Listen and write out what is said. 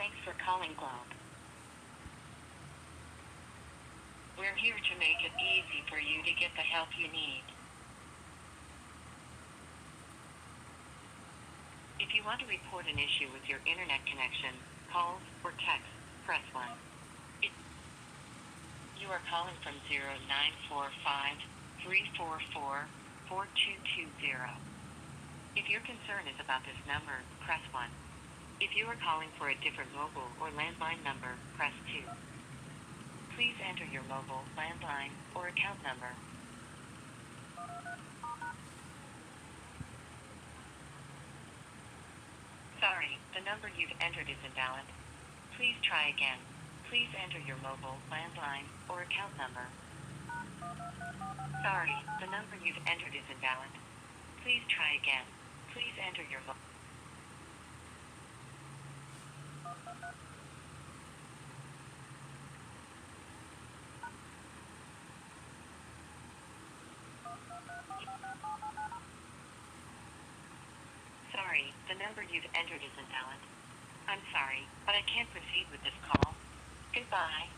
Thanks for calling Globe. We're here to make it easy for you to get the help you need. If you want to report an issue with your internet connection, calls, or text, press 1. If you are calling from 0945-344-4220. If your concern is about this number, press 1. If you are calling for a different mobile or landline number, press 2. Please enter your mobile, landline, or account number. Sorry, the number you've entered is invalid. Please try again. Please enter your mobile, landline, or account number. Sorry, the number you've entered is invalid. Please try again. Please enter your mobile. Sorry, the number you've entered is invalid. I'm sorry, but I can't proceed with this call. Goodbye.